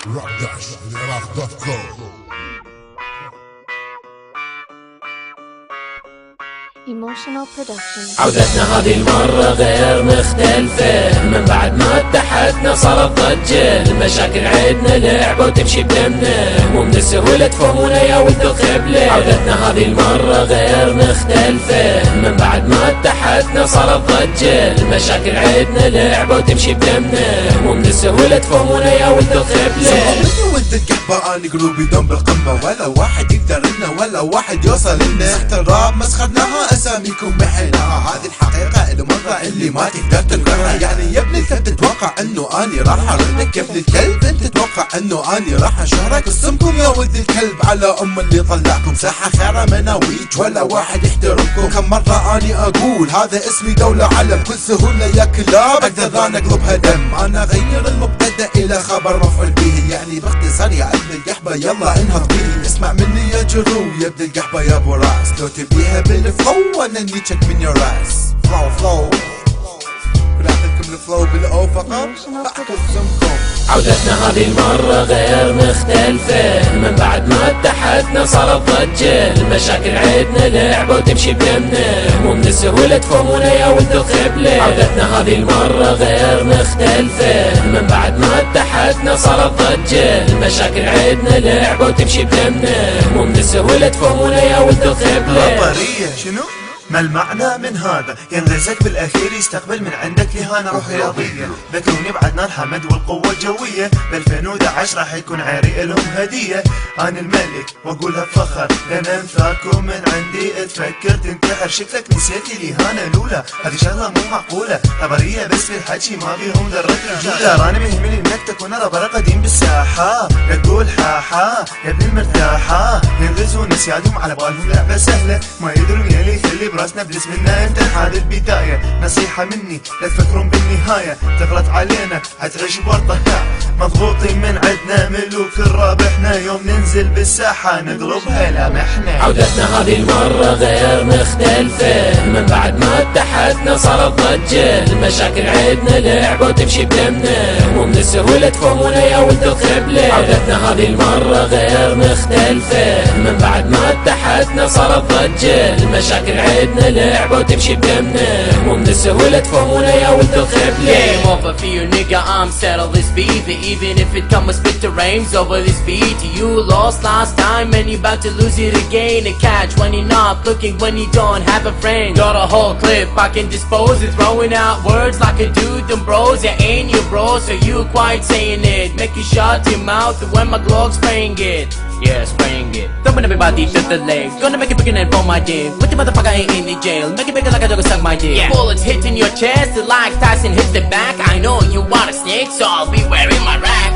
rock-iraq.com. Emotional Production. عودتنا هذه المرة غير مختلفة، من بعد ما اتحدنا صارت ضجة. المشاكل عدنا لعبة وتمشي بدمنا، مو من السهولة تفهمونا يا ولد الخبلة. عودتنا هذه المرة غير مختلفة، من بعد ما اتحدنا صارت ضجة. المشاكل عدنا لعبة وتمشي بدمنا، مو من السهولة تفهمونا يا ولد الخبلة. مني ولد القحبة أنا قلوبي دوم بالقمة، ولا واحد يقدر لنا ولا واحد يوصل لنا. سحت الراب مسخرناها اساميكم محيناها، هذه الحقيقة المرة اللي ما تقدر تنكرها. يعني يا ابن الكلب تتوقع انه اني راح اردك، يا ابن الكلب انت تتوقع انه اني راح اشهرك. قسمكم يا ولد الكلب على ام اللي طلعكم، ساحة خيرة مناويج ولا واحد يحترمكم. كم مرة اني اقول هذا اسمي دولة علم، بكل سهولة يا كلاب اقدر انا اقلبها دم. انا غير المبتدأ الى خبر مفعول به، يعني باختصار يا ابن القحبة يلا انهض بيه. اسمع مني يا جرو يا ابن القحبة يا ابو راس، لو تبيها بالفلو انا نيتشك من your ass. فلو راحتكم الفلو بالاو فقط احكمكم. عودتنا هذه المرة غير مختلفة، من بعد ما اتحدنا صارت ضجة. المشاكل عدنا لعبة وتمشي بدمنا، مو من السهولة تفهمونا يا ولد الخبلة. عودتنا هذه المرة غير مختلفة، من بعد ما اتحدنا صارت ضجة. المشاكل عدنا لعبة وتمشي بدمنا، مو من السهولة تفهمونا يا ولد الخبلة. نظرية شنو؟ ما المعنى من هذا؟ ينغزك بالاخير يستقبل من عندك لهانة روح رياضية. ذكروني بعد نار حمد والقوة الجوية، ب 2011 راح يكون عري لهم هدية. انا الملك واقولها بفخر، لان انثاكم من عندي تفكر تنتحر. شكلك نسيتي لهانة الاولى، هذه شغلة مو معقولة. خبرية بس في الحكي ما بيهم ذرة رجولة. انا مهمني انك تكون رابر قديم بالساحة، لا تقول حاحا يا ابن المرتاحة. ينغزون نسيادهم على بالهم لعبة سهلة، ما يدرون يلي يخلي براسنا بلس منا انت. هذه البداية نصيحة مني لا تفكرون بالنهاية، تغلط علينا حتعيش بورطة. مضغوطين من عدنا ملوك الراب، احنا يوم ننزل بالساحة نقلبها لمحنا. عودتنا هذه المرة غير مختلفة، من بعد ما اتحدنا صارت ضجة. المشاكل عدنا لعبة وتمشي بدمنا، مو من السهولة تفهمونا يا ولد الخبلة. عودتنا هذه المرة غير مختلفة، من بعد ما اتحدنا صارت ضجة. المشاكل عدنا لعبة وتمشي بدمنا، مو من السهولة تفهمونا يا ولد الخبلة. Game over for you nigga, I'm settle this beef. Even if it come with spit the rains over this beat. You lost last time and you about to lose it again. A catch when you're not looking, when you don't have a friend. Got a whole clip I can dispose it, throwing out words like a dude and bros. Yeah, ain't you bro, so you quite saying it. Make you shut your mouth when my Glock's spraying it. Yeah, spraying it. Throwing everybody to the legs. Gonna make it bigger than for my dick. But the motherfucker ain't in the jail. Make it bigger like a dog suck my dick. Yeah. Bullets hitting your chest like Tyson hits the back. I know you want a snake, so I'll be wearing my rack.